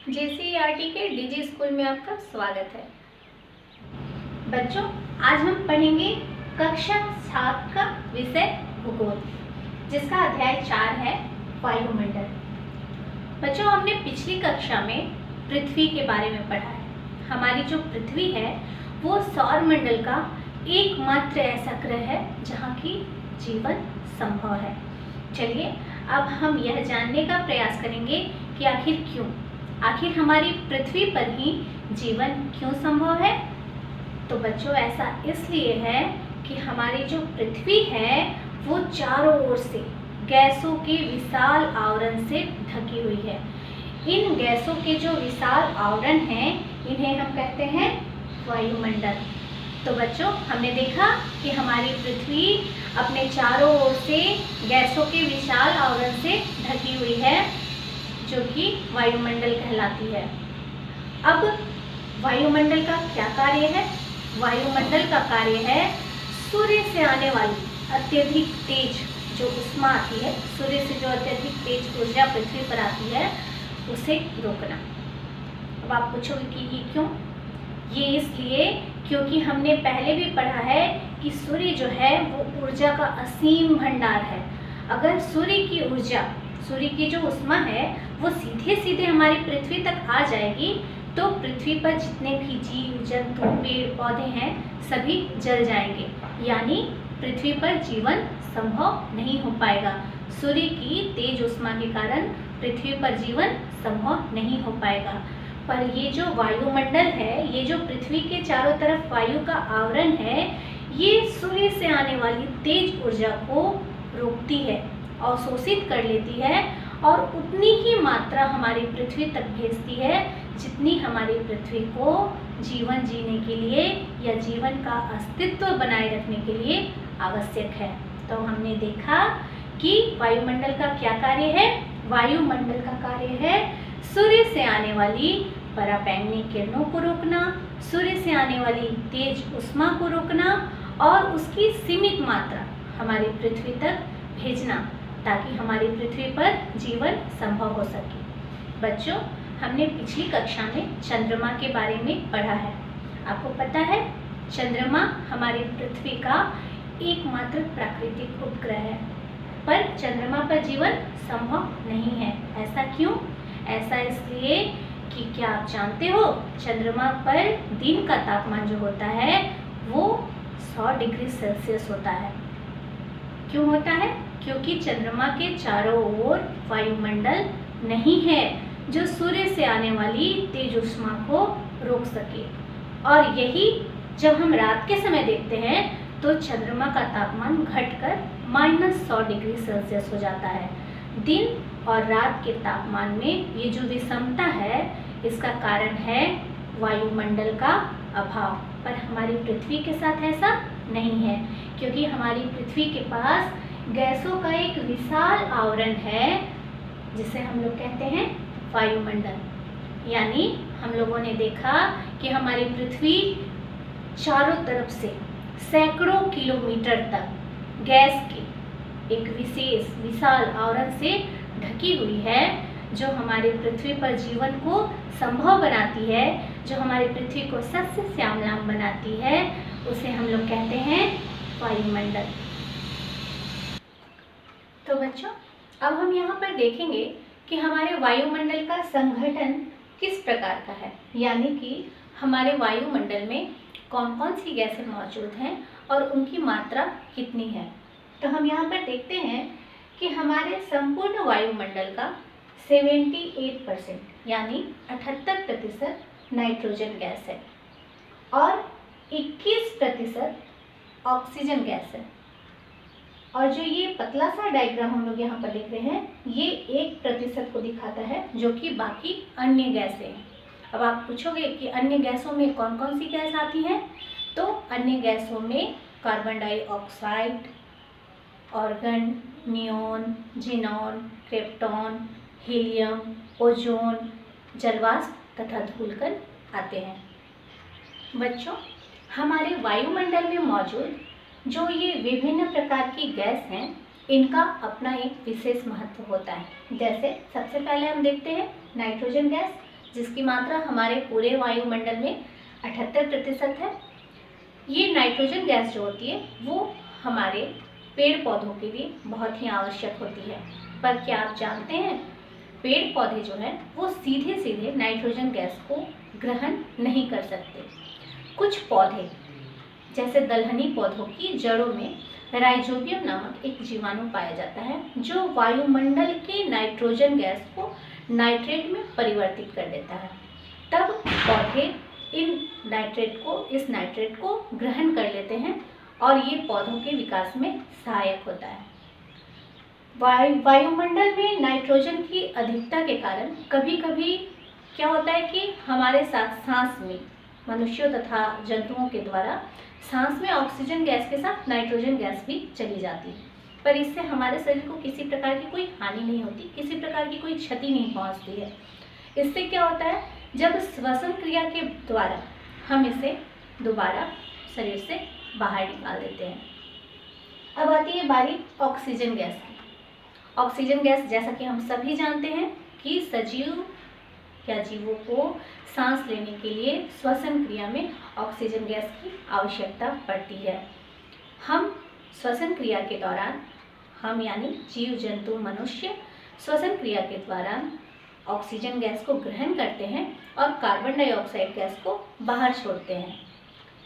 JCERT के DG school में आपका स्वागत है। बच्चों, आज हम पढ़ेंगे कक्षा 7 का विषय भूगोल, जिसका अध्याय 4 है वायुमंडल। बच्चों, हमने पिछली कक्षा में पृथ्वी के बारे में पढ़ा है। हमारी जो पृथ्वी है वो सौरमंडल का एकमात्र ऐसा ग्रह है जहाँ की जीवन संभव है। चलिए अब हम यह जानने का प्रयास करेंगे कि आखिर हमारी पृथ्वी पर ही जीवन क्यों संभव है। तो बच्चों, ऐसा इसलिए है कि हमारी जो पृथ्वी है वो चारों ओर से गैसों के विशाल आवरण से ढकी हुई है। इन गैसों के जो विशाल आवरण हैं इन्हें हम कहते हैं वायुमंडल। तो बच्चों, हमने देखा कि हमारी पृथ्वी अपने चारों ओर से गैसों के विशाल आवरण से ढकी हुई है, जो कि वायुमंडल कहलाती है। अब वायुमंडल का क्या कार्य है? वायुमंडल का कार्य है सूर्य से आने वाली अत्यधिक तेज जो उष्मा आती है, सूर्य से जो अत्यधिक तेज ऊर्जा पृथ्वी पर आती है उसे रोकना। अब आप पूछोगे कि ये क्यों? ये इसलिए क्योंकि हमने पहले भी पढ़ा है कि सूर्य जो है वो ऊर्जा का असीम भंडार है। अगर सूर्य की जो उष्मा है वो सीधे सीधे हमारी पृथ्वी तक आ जाएगी तो पृथ्वी पर जितने भी जीव जंतु पेड़ पौधे हैं सभी जल जाएंगे, यानी पृथ्वी पर जीवन संभव नहीं हो पाएगा। सूर्य की तेज उष्मा के कारण पृथ्वी पर जीवन संभव नहीं हो पाएगा। पर ये जो वायुमंडल है, ये जो पृथ्वी के चारों तरफ वायु का आवरण है, ये सूर्य से आने वाली तेज ऊर्जा को रोकती है, अवशोषित कर लेती है और उतनी ही मात्रा हमारी पृथ्वी तक भेजती है जितनी हमारी पृथ्वी को जीवन जीने के लिए या जीवन का अस्तित्व बनाए रखने के लिए आवश्यक है। तो हमने देखा कि वायुमंडल का क्या कार्य है। वायुमंडल का कार्य है सूर्य से आने वाली पराबैंगनी किरणों को रोकना, सूर्य से आने वाली तेज उष्मा को रोकना और उसकी सीमित मात्रा हमारी पृथ्वी तक भेजना, ताकि हमारी पृथ्वी पर जीवन संभव हो सके। बच्चों, हमने पिछली कक्षा में चंद्रमा के बारे में पढ़ा है। आपको पता है चंद्रमा हमारी पृथ्वी का एकमात्र प्राकृतिक उपग्रह है, पर चंद्रमा पर जीवन संभव नहीं है। ऐसा क्यों? ऐसा इसलिए कि क्या आप जानते हो चंद्रमा पर दिन का तापमान जो होता है वो 100 डिग्री सेल्सियस होता है। क्यों होता है? क्योंकि चंद्रमा के चारों ओर वायुमंडल नहीं है जो सूर्य से आने वाली तेज उष्मा को रोक सके। और यही जब हम रात के समय देखते हैं तो चंद्रमा का तापमान घटकर -100 डिग्री सेल्सियस हो जाता है। दिन और रात के तापमान में ये जो विषमता है इसका कारण है वायुमंडल का अभाव। पर हमारी पृथ्वी के साथ ऐसा नहीं है, क्योंकि हमारी पृथ्वी के पास गैसों का एक विशाल आवरण है जिसे हम लोग कहते हैं वायुमंडल। यानी हम लोगों ने देखा कि हमारी पृथ्वी चारों तरफ से सैकड़ों किलोमीटर तक गैस के एक विशाल आवरण से ढकी हुई है, जो हमारी पृथ्वी पर जीवन को संभव बनाती है, जो हमारी पृथ्वी को सस्य श्यामलाम बनाती है, उसे हम लोग कहते हैं वायुमंडल। तो बच्चों, अब हम यहाँ पर देखेंगे कि हमारे वायुमंडल का संगठन किस प्रकार का है, यानी कि हमारे वायुमंडल में कौन कौन सी गैसें मौजूद हैं और उनकी मात्रा कितनी है। तो हम यहाँ पर देखते हैं कि हमारे संपूर्ण वायुमंडल का 78% यानी 78% नाइट्रोजन गैस है और 21% ऑक्सीजन गैस है। और जो ये पतला सा डायग्राम हम लोग यहाँ पर देख रहे हैं, ये 1% को दिखाता है, जो कि बाकी अन्य गैसें हैं। अब आप पूछोगे कि अन्य गैसों में कौन कौन सी गैस आती हैं? तो अन्य गैसों में carbon dioxide, organ, neon, xenon, krypton, helium, ozone, जलवाष्प तथा धूलकण आते हैं। बच्चों, हमारे वायुमंडल में मौजूद जो ये विभिन्न प्रकार की गैस हैं, इनका अपना एक विशेष महत्व होता है। जैसे सबसे पहले हम देखते हैं नाइट्रोजन गैस, जिसकी मात्रा हमारे पूरे वायुमंडल में 78% है। ये नाइट्रोजन गैस जो होती है वो हमारे पेड़ पौधों के लिए बहुत ही आवश्यक होती है। पर क्या आप जानते हैं, पेड़ पौधे जो हैं वो सीधे सीधे नाइट्रोजन गैस को ग्रहण नहीं कर सकते। कुछ पौधे जैसे दलहनी पौधों की जड़ों में राइजोबियम नामक एक जीवाणु पाया जाता है जो वायुमंडल के नाइट्रोजन गैस को नाइट्रेट में परिवर्तित कर देता है। तब पौधे इस नाइट्रेट को ग्रहण कर लेते हैं और ये पौधों के विकास में सहायक होता है। वायुमंडल में नाइट्रोजन की अधिकता के कारण कभी कभी क्या होता है कि हमारे साथ सांस में, मनुष्यों तथा जंतुओं के द्वारा सांस में ऑक्सीजन गैस के साथ नाइट्रोजन गैस भी चली जाती है, पर इससे हमारे शरीर को किसी प्रकार की कोई हानि नहीं होती, किसी प्रकार की कोई क्षति नहीं पहुंचती है। इससे क्या होता है, जब श्वसन क्रिया के द्वारा हम इसे दोबारा शरीर से बाहर निकाल देते हैं। अब आती है बारी ऑक्सीजन गैस की। ऑक्सीजन गैस, जैसा कि हम सभी जानते हैं कि सजीव या जीवों को सांस लेने के लिए श्वसन क्रिया में ऑक्सीजन गैस की आवश्यकता पड़ती है। हम श्वसन क्रिया के दौरान, हम यानी जीव जंतु मनुष्य श्वसन क्रिया के दौरान ऑक्सीजन गैस को ग्रहण करते हैं और कार्बन डाइऑक्साइड गैस को बाहर छोड़ते हैं।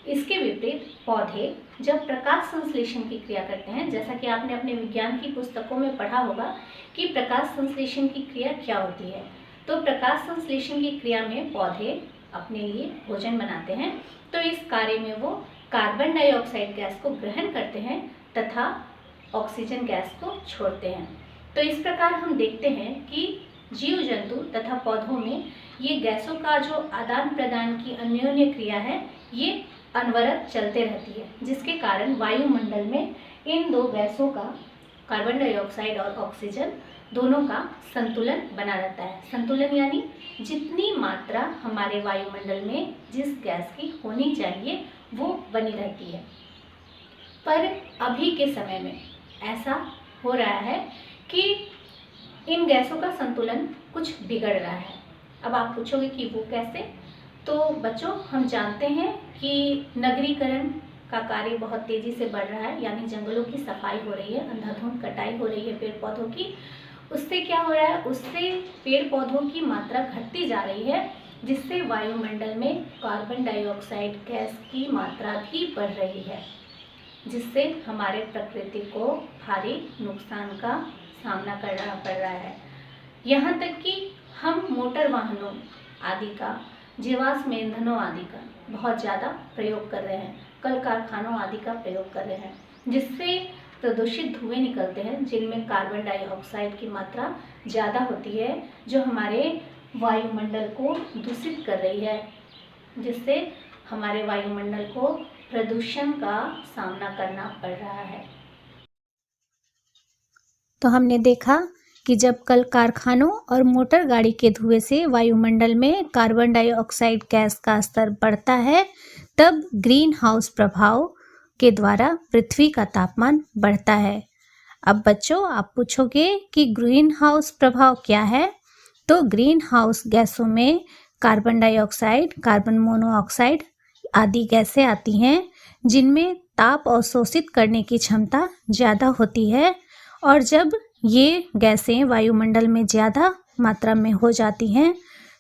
इसके विपरीत पौधे जब प्रकाश संश्लेषण की क्रिया करते हैं, जैसा कि आपने अपने विज्ञान की पुस्तकों में पढ़ा होगा कि प्रकाश संश्लेषण की क्रिया क्या होती है, तो प्रकाश संश्लेषण की क्रिया में पौधे अपने लिए भोजन बनाते हैं। तो इस कार्य में वो कार्बन डाइऑक्साइड गैस को ग्रहण करते हैं तथा ऑक्सीजन गैस को छोड़ते हैं। तो इस प्रकार हम देखते हैं कि जीव जंतु तथा पौधों में ये गैसों का जो आदान प्रदान की अन्योन्य क्रिया है ये अनवरत चलते रहती है, जिसके कारण वायुमंडल में इन दो गैसों का, कार्बन डाइऑक्साइड और ऑक्सीजन दोनों का संतुलन बना रहता है। संतुलन यानी जितनी मात्रा हमारे वायुमंडल में जिस गैस की होनी चाहिए वो बनी रहती है। पर अभी के समय में ऐसा हो रहा है कि इन गैसों का संतुलन कुछ बिगड़ रहा है। अब आप पूछोगे कि वो कैसे? तो बच्चों, हम जानते हैं कि नगरीकरण का कार्य बहुत तेज़ी से बढ़ रहा है, यानी जंगलों की सफाई हो रही है, अंधाधुंध कटाई हो रही है पेड़ पौधों की। उससे क्या हो रहा है, उससे पेड़ पौधों की मात्रा घटती जा रही है, जिससे वायुमंडल में कार्बन डाइऑक्साइड गैस की मात्रा भी बढ़ रही है, जिससे हमारे प्रकृति को भारी नुकसान का सामना करना पड़ रहा है। यहाँ तक कि हम मोटर वाहनों आदि का, जीवाश्म ईंधनों आदि का बहुत ज़्यादा प्रयोग कर रहे हैं, कल कारखानों आदि का प्रयोग कर रहे हैं, जिससे प्रदूषित धुएं निकलते हैं जिनमें कार्बन डाइऑक्साइड की मात्रा ज़्यादा होती है, जो हमारे वायुमंडल को दूषित कर रही है, जिससे हमारे वायुमंडल को प्रदूषण का सामना करना पड़ रहा है। तो हमने देखा कि जब कल कारखानों और मोटर गाड़ी के धुएं से वायुमंडल में कार्बन डाइऑक्साइड गैस का स्तर बढ़ता है, तब ग्रीन हाउस प्रभाव के द्वारा पृथ्वी का तापमान बढ़ता है। अब बच्चों, आप पूछोगे कि ग्रीन हाउस प्रभाव क्या है? तो ग्रीन हाउस गैसों में कार्बन डाइऑक्साइड, कार्बन मोनोऑक्साइड आदि गैसें आती हैं जिनमें ताप अवशोषित करने की क्षमता ज़्यादा होती है, और जब ये गैसें वायुमंडल में ज़्यादा मात्रा में हो जाती हैं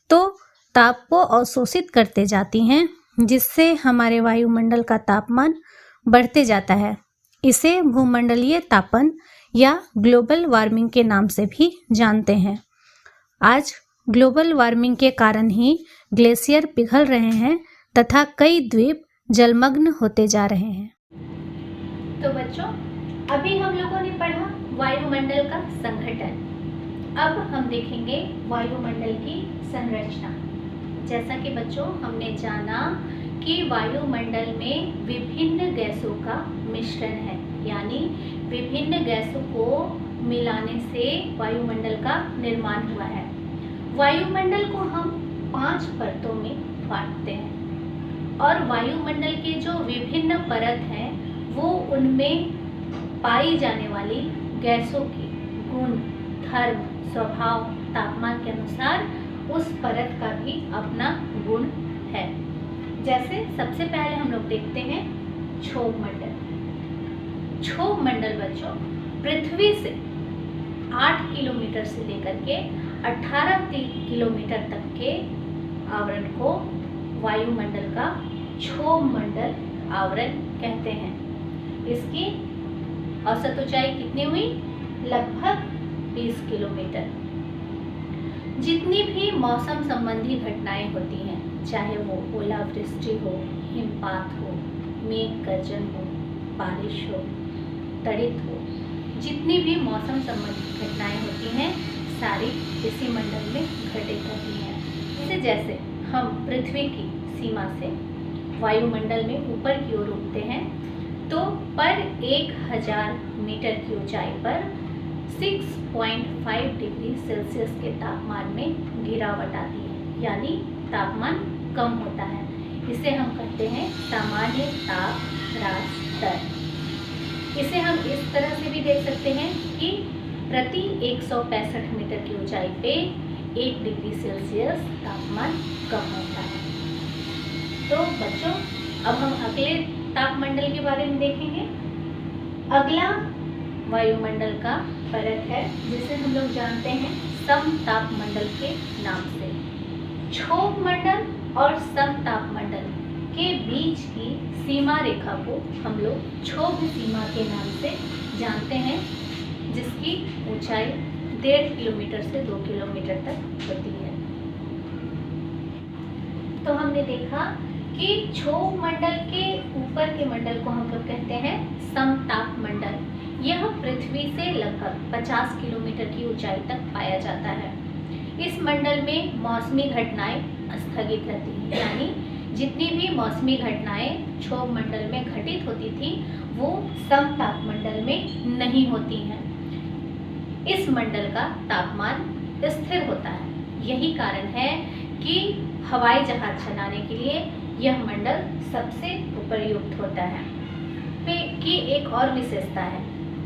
तो ताप को अवशोषित करते जाती हैं, जिससे हमारे वायुमंडल का तापमान बढ़ते जाता है। इसे भूमंडलीय तापन या ग्लोबल वार्मिंग के नाम से भी जानते हैं। आज ग्लोबल वार्मिंग के कारण ही ग्लेशियर पिघल रहे हैं तथा कई द्वीप जलमग्न होते जा रहे हैं। तो बच्चों, अभी हम लोगों ने पढ़ा वायुमंडल का संघटन। अब हम देखेंगे वायुमंडल की संरचना। जैसा कि बच्चों हमने जाना कि वायुमंडल में विभिन्न गैसों का मिश्रण है, यानी विभिन्न गैसों को मिलाने से वायुमंडल का निर्माण हुआ है। वायुमंडल को हम 5 परतों में बांटते हैं, और वायुमंडल के जो विभिन्न परत हैं वो उनमें पाई जाने वाली गैसों के गुण, धर्म, स्वभाव, तापमान के अनुसार उस परत का भी अपना गुण है। जैसे सबसे पहले हम लोग देखते हैं क्षोभ मंडल। क्षोभ मंडल बच्चों पृथ्वी से 8 किलोमीटर से लेकर के 18 किलोमीटर तक के आवरण को वायुमंडल का क्षोभ मंडल आवरण कहते हैं। इसकी औसत ऊंचाई कितनी हुई? लगभग 20 किलोमीटर। जितनी भी मौसम संबंधी घटनाएं होती हैं, चाहे वो ओलावृष्टि हो, हिमपात हो, मेघ गर्जन हो, बारिश हो, तड़ित हो, जितनी भी मौसम संबंधी घटनाएं होती हैं सारी इसी मंडल में घटित होती हैं। जैसे हम पृथ्वी की सीमा से वायुमंडल में ऊपर की ओर उठते हैं तो पर 1000 मीटर की ऊंचाई पर 6.5 डिग्री सेल्सियस के तापमान में गिरावट आती है, यानी तापमान कम होता है। इसे हम कहते हैं सामान्य ताप ह्रास दर। इसे हम इस तरह से भी देख सकते हैं कि प्रति 165 मीटर की ऊंचाई पे 1 डिग्री सेल्सियस तापमान कम होता है। तो बच्चों अब हम अगले तापमंडल के बारे में देखेंगे। अगला वायुमंडल का परत है जिसे हम लोग जानते हैं समतापमंडल के नाम से। क्षोभ मंडल और समतापमंडल के बीच की सीमा रेखा को हम लोग क्षोभ सीमा के नाम से जानते हैं, जिसकी ऊंचाई 1.5 किलोमीटर से 2 किलोमीटर तक होती है। तो हमने देखा कि क्षोभ मंडल के ऊपर के मंडल को हम लोग कहते हैं समतापमंडल। यह पृथ्वी से लगभग 50 किलोमीटर की ऊंचाई तक पाया जाता है। इस मंडल में मौसमी घटनाएं स्थगित रहती हैं, यानी जितनी भी मौसमी घटनाएं क्षोभ मंडल में घटित होती थी वो समतापमंडल में नहीं होती हैं। इस मंडल का तापमान स्थिर होता है। यही कारण है कि हवाई जहाज चलाने के लिए यह मंडल सबसे उपयुक्त होता है। की एक और विशेषता है,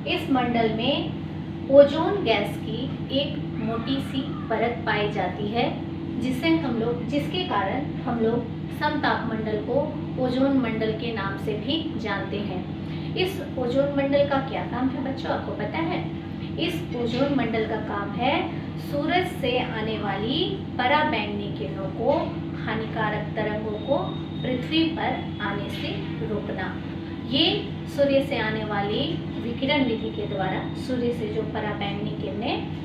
इस मंडल में ओजोन गैस की एक मोटी सी परत पाई जाती है, जिसके कारण हम लोग समतापमंडल को ओजोन मंडल के नाम से भी जानते हैं। इस ओजोन मंडल का क्या काम है बच्चों, आपको पता है? इस ओजोन मंडल का काम है सूरज से आने वाली पराबैंगनी किरणों को, हानिकारक तरंगों को पृथ्वी पर आने से रोकना। ये सूर्य से आने वाली विकिरण विधि के द्वारा सूर्य से जो पराबैंगनी किरणें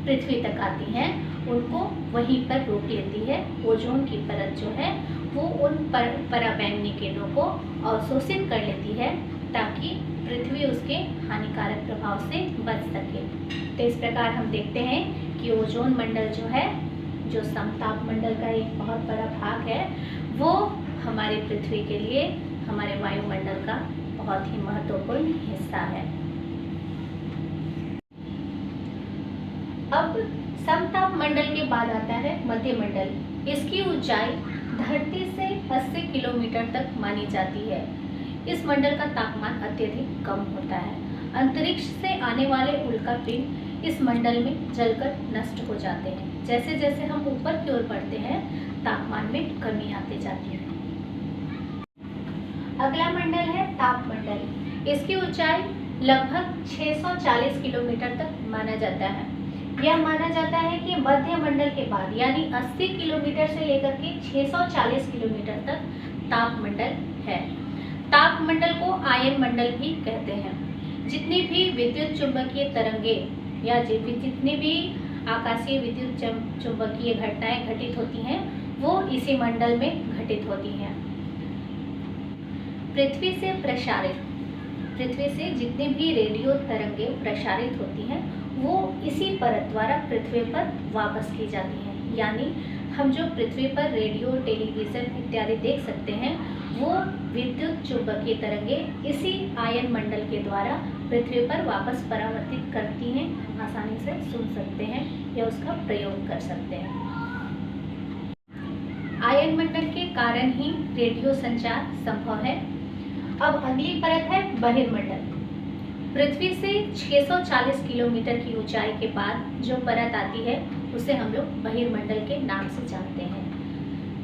पृथ्वी तक आती हैं उनको वहीं पर रोक लेती है। ओजोन की परत जो है वो उन पराबैंगनी किरणों को अवशोषित कर लेती है ताकि पृथ्वी उसके हानिकारक प्रभाव से बच सके। तो इस प्रकार हम देखते हैं कि ओजोन मंडल जो है, जो समताप मंडल का एक बहुत बड़ा भाग है, वो हमारी पृथ्वी के लिए, हमारे वायुमंडल का बहुत ही महत्वपूर्ण हिस्सा है। अब समताप मंडल के बाद आता है मध्य मंडल। इसकी ऊंचाई धरती से 80 किलोमीटर तक मानी जाती है। इस मंडल का तापमान अत्यधिक कम होता है। अंतरिक्ष से आने वाले उल्कापिंड इस मंडल में जलकर नष्ट हो जाते हैं। जैसे जैसे हम ऊपर की ओर बढ़ते हैं तापमान में कमी आती जाती है। अगला मंडल है ताप मंडल। इसकी ऊंचाई लगभग 640 किलोमीटर तक माना जाता है। यह माना जाता है कि मध्य मंडल के बाद यानी 80 किलोमीटर से लेकर के 640 किलोमीटर तक ताप मंडल है। ताप मंडल को आयन मंडल भी कहते हैं। जितनी भी विद्युत चुंबकीय तरंगे या जितनी भी आकाशीय विद्युत चुंबकीय घटनाएं घटित होती हैं वो इसी मंडल में घटित होती हैं। पृथ्वी से जितनी भी रेडियो तरंगे प्रसारित होती हैं वो इसी परत द्वारा पृथ्वी पर वापस की जाती हैं। यानी हम जो पृथ्वी पर रेडियो, टेलीविज़न इत्यादि देख सकते हैं वो विद्युत चुंबकीय तरंगे इसी आयन मंडल के द्वारा पृथ्वी पर वापस परावर्तित करती हैं। आसानी से सुन सकते हैं या उसका प्रयोग कर सकते हैं। आयन मंडल के कारण ही रेडियो संचार संभव है। अब अगली परत है बहिर्मंडल। पृथ्वी से 640 किलोमीटर की ऊंचाई के बाद जो परत आती है उसे हम लोग बहिर्मंडल के नाम से जानते हैं।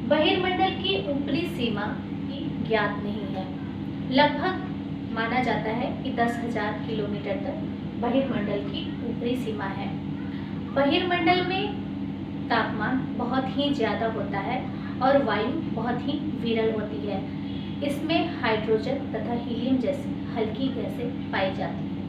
बहिर्मंडल की ऊपरी सीमा ज्ञात नहीं है। लगभग माना जाता है कि 10,000 किलोमीटर तक बहिर्मंडल की ऊपरी सीमा है। बहिर्मंडल में तापमान बहुत ही ज़्यादा होता है और वायु बहुत ही विरल होती है। इसमें हाइड्रोजन तथा हीलियम जैसी हल्की गैसें पाई जाती हैं।